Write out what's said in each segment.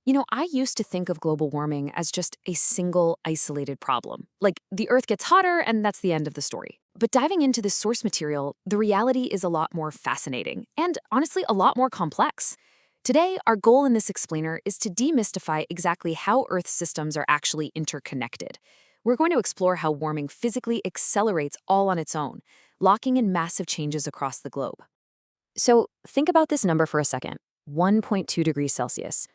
I used to think of global warming as just a single isolated problem. Like the Earth gets hotter and that's the end of the story. But diving into this source material, the reality is a lot more fascinating and honestly a lot more complex. Today, our goal in this explainer is to demystify exactly how Earth systems are actually interconnected. We're going to explore how warming physically accelerates all on its own, locking in massive changes across the globe. So think about this number for a second, 1.2 degrees Celsius.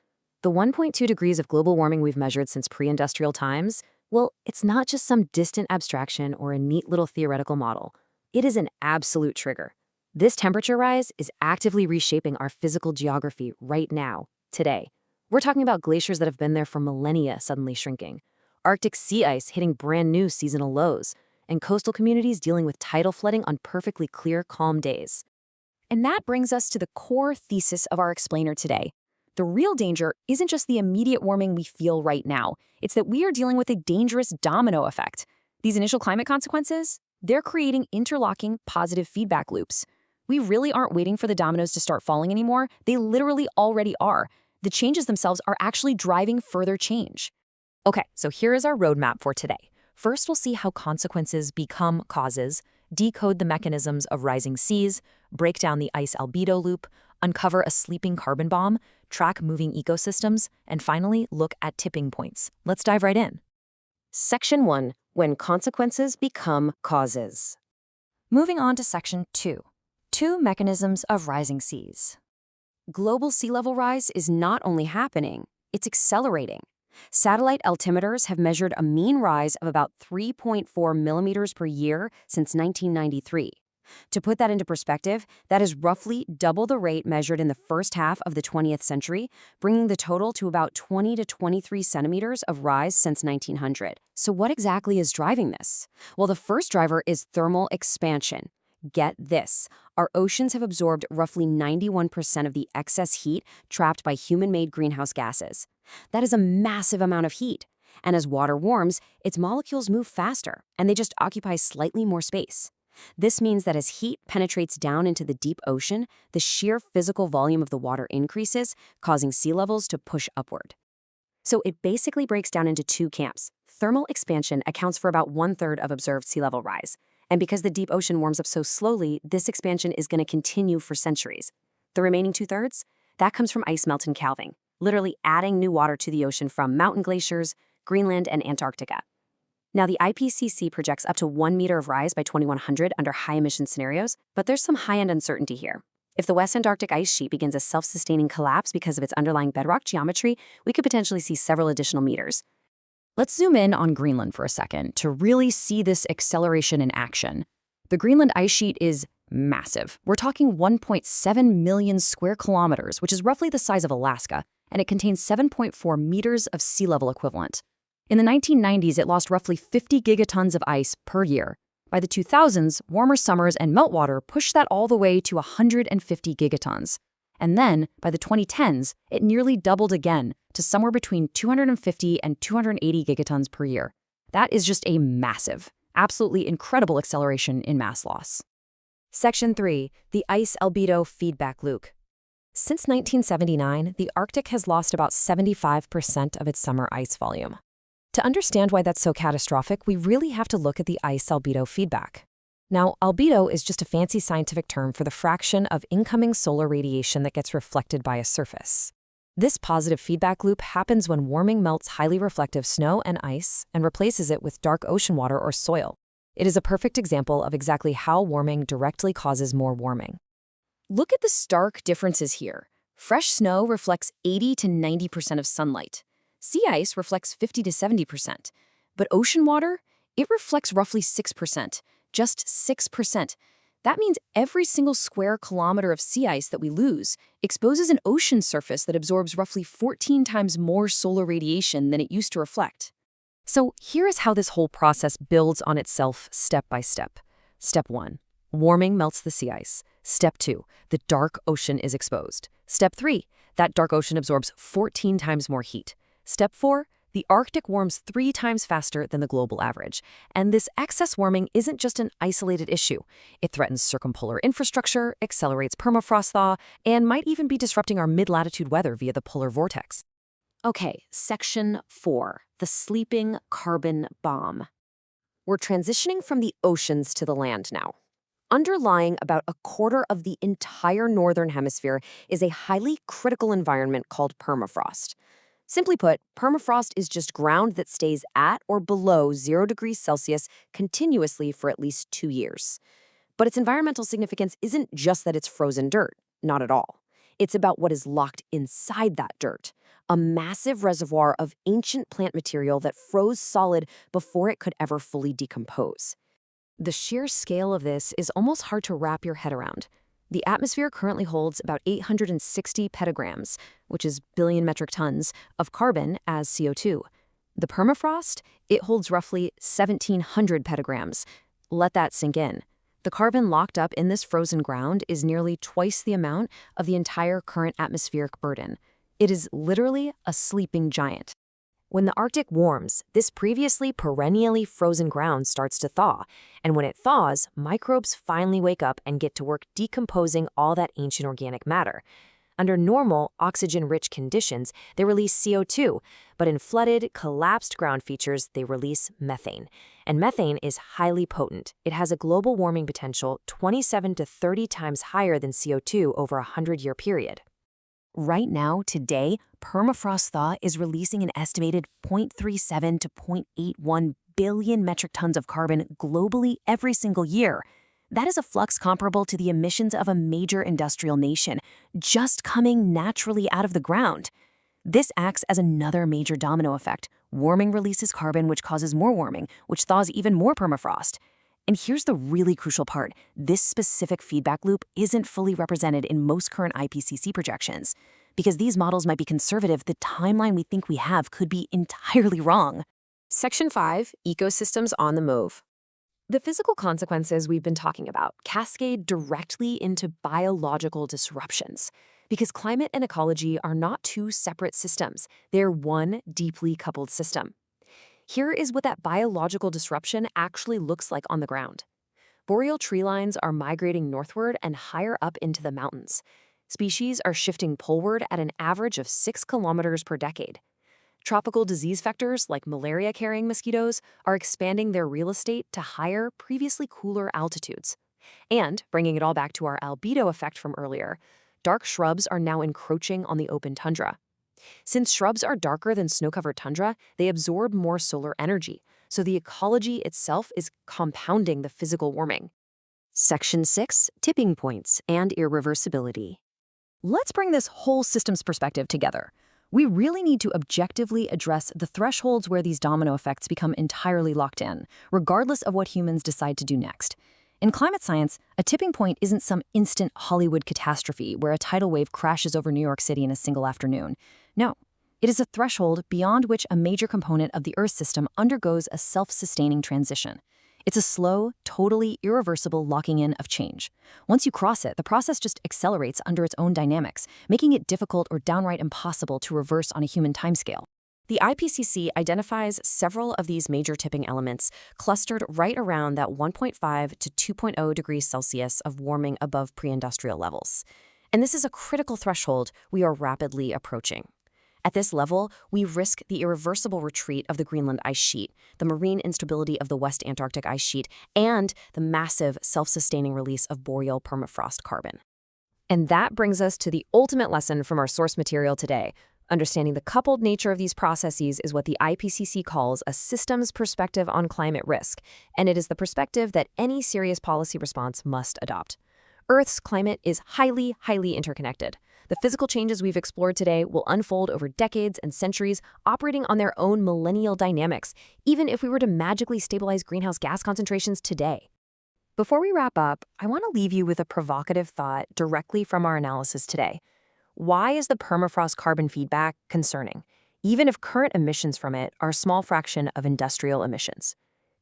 The 1.2 degrees of global warming we've measured since pre-industrial times, well, it's not just some distant abstraction or a neat little theoretical model. It is an absolute trigger. This temperature rise is actively reshaping our physical geography right now, today. We're talking about glaciers that have been there for millennia suddenly shrinking, Arctic sea ice hitting brand new seasonal lows, and coastal communities dealing with tidal flooding on perfectly clear, calm days. And that brings us to the core thesis of our explainer today. The real danger isn't just the immediate warming we feel right now. It's that we are dealing with a dangerous domino effect. These initial climate consequences, they're creating interlocking positive feedback loops. We really aren't waiting for the dominoes to start falling anymore. They literally already are. The changes themselves are actually driving further change. Okay, so here is our roadmap for today. First, we'll see how consequences become causes, decode the mechanisms of rising seas, break down the ice-albedo loop, uncover a sleeping carbon bomb, track moving ecosystems, and finally, look at tipping points. Let's dive right in. Section 1. When consequences become causes. Moving on to Section 2. Two mechanisms of rising seas. Global sea level rise is not only happening, it's accelerating. Satellite altimeters have measured a mean rise of about 3.4 millimeters per year since 1993. To put that into perspective, that is roughly double the rate measured in the first half of the 20th century, bringing the total to about 20 to 23 centimeters of rise since 1900. So what exactly is driving this? Well, the first driver is thermal expansion. Get this, our oceans have absorbed roughly 91% of the excess heat trapped by human-made greenhouse gases. That is a massive amount of heat. And as water warms, its molecules move faster, and they just occupy slightly more space. This means that as heat penetrates down into the deep ocean, the sheer physical volume of the water increases, causing sea levels to push upward. So it basically breaks down into two camps. Thermal expansion accounts for about 1/3 of observed sea level rise. And because the deep ocean warms up so slowly, this expansion is going to continue for centuries. The remaining 2/3? That comes from ice melt and calving, literally adding new water to the ocean from mountain glaciers, Greenland, and Antarctica. Now, the IPCC projects up to 1 meter of rise by 2100 under high-emission scenarios, but there's some high-end uncertainty here. If the West Antarctic ice sheet begins a self-sustaining collapse because of its underlying bedrock geometry, we could potentially see several additional meters. Let's zoom in on Greenland for a second to really see this acceleration in action. The Greenland ice sheet is massive. We're talking 1.7 million square kilometers, which is roughly the size of Alaska, and it contains 7.4 meters of sea level equivalent. In the 1990s, it lost roughly 50 gigatons of ice per year. By the 2000s, warmer summers and meltwater pushed that all the way to 150 gigatons. And then, by the 2010s, it nearly doubled again to somewhere between 250 and 280 gigatons per year. That is just a massive, absolutely incredible acceleration in mass loss. Section 3. The ice-albedo feedback loop. Since 1979, the Arctic has lost about 75% of its summer ice volume. To understand why that's so catastrophic, we really have to look at the ice-albedo feedback. Now, albedo is just a fancy scientific term for the fraction of incoming solar radiation that gets reflected by a surface. This positive feedback loop happens when warming melts highly reflective snow and ice and replaces it with dark ocean water or soil. It is a perfect example of exactly how warming directly causes more warming. Look at the stark differences here. Fresh snow reflects 80 to 90% of sunlight. Sea ice reflects 50 to 70%, but ocean water, it reflects roughly 6%, just 6%. That means every single square kilometer of sea ice that we lose exposes an ocean surface that absorbs roughly 14 times more solar radiation than it used to reflect. So here is how this whole process builds on itself step by step. Step 1, warming melts the sea ice. Step 2, the dark ocean is exposed. Step 3, that dark ocean absorbs 14 times more heat. Step 4, the Arctic warms 3 times faster than the global average. And this excess warming isn't just an isolated issue. It threatens circumpolar infrastructure, accelerates permafrost thaw, and might even be disrupting our mid-latitude weather via the polar vortex. Okay, section 4, the sleeping carbon bomb. We're transitioning from the oceans to the land now. Underlying about a quarter of the entire northern hemisphere is a highly critical environment called permafrost. Simply put, permafrost is just ground that stays at or below 0 degrees Celsius continuously for at least 2 years. But its environmental significance isn't just that it's frozen dirt, not at all. It's about what is locked inside that dirt, a massive reservoir of ancient plant material that froze solid before it could ever fully decompose. The sheer scale of this is almost hard to wrap your head around. The atmosphere currently holds about 860 petagrams, which is billion metric tons, of carbon as CO2. The permafrost, it holds roughly 1,700 petagrams. Let that sink in. The carbon locked up in this frozen ground is nearly twice the amount of the entire current atmospheric burden. It is literally a sleeping giant. When the Arctic warms, this previously perennially frozen ground starts to thaw, and when it thaws, microbes finally wake up and get to work decomposing all that ancient organic matter. Under normal, oxygen-rich conditions, they release CO2, but in flooded, collapsed ground features, they release methane. And methane is highly potent. It has a global warming potential 27 to 30 times higher than CO2 over a 100-year period. Right now, today, permafrost thaw is releasing an estimated 0.37 to 0.81 billion metric tons of carbon globally every single year. That is a flux comparable to the emissions of a major industrial nation, just coming naturally out of the ground. This acts as another major domino effect. Warming releases carbon, which causes more warming, which thaws even more permafrost. And here's the really crucial part. This specific feedback loop isn't fully represented in most current IPCC projections. Because these models might be conservative, the timeline we think we have could be entirely wrong. Section 5, Ecosystems on the Move. The physical consequences we've been talking about cascade directly into biological disruptions. Because climate and ecology are not two separate systems. They're one deeply coupled system. Here is what that biological disruption actually looks like on the ground. Boreal tree lines are migrating northward and higher up into the mountains. Species are shifting poleward at an average of 6 kilometers per decade. Tropical disease vectors like malaria-carrying mosquitoes are expanding their real estate to higher, previously cooler altitudes. And, bringing it all back to our albedo effect from earlier, dark shrubs are now encroaching on the open tundra. Since shrubs are darker than snow-covered tundra, they absorb more solar energy, so the ecology itself is compounding the physical warming. Section 6, Tipping Points and Irreversibility. Let's bring this whole system's perspective together. We really need to objectively address the thresholds where these domino effects become entirely locked in, regardless of what humans decide to do next. In climate science, a tipping point isn't some instant Hollywood catastrophe where a tidal wave crashes over New York City in a single afternoon. No, it is a threshold beyond which a major component of the Earth system undergoes a self-sustaining transition. It's a slow, totally irreversible locking in of change. Once you cross it, the process just accelerates under its own dynamics, making it difficult or downright impossible to reverse on a human timescale. The IPCC identifies several of these major tipping elements clustered right around that 1.5 to 2.0 degrees Celsius of warming above pre-industrial levels. And this is a critical threshold we are rapidly approaching. At this level, we risk the irreversible retreat of the Greenland ice sheet, the marine instability of the West Antarctic ice sheet, and the massive self-sustaining release of boreal permafrost carbon. And that brings us to the ultimate lesson from our source material today. Understanding the coupled nature of these processes is what the IPCC calls a systems perspective on climate risk, and it is the perspective that any serious policy response must adopt. Earth's climate is highly, highly interconnected. The physical changes we've explored today will unfold over decades and centuries, operating on their own millennial dynamics, even if we were to magically stabilize greenhouse gas concentrations today. Before we wrap up, I want to leave you with a provocative thought directly from our analysis today. Why is the permafrost carbon feedback concerning, even if current emissions from it are a small fraction of industrial emissions?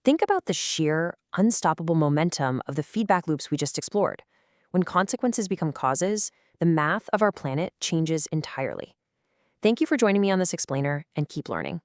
Think about the sheer, unstoppable momentum of the feedback loops we just explored. When consequences become causes, the math of our planet changes entirely. Thank you for joining me on this explainer, and keep learning.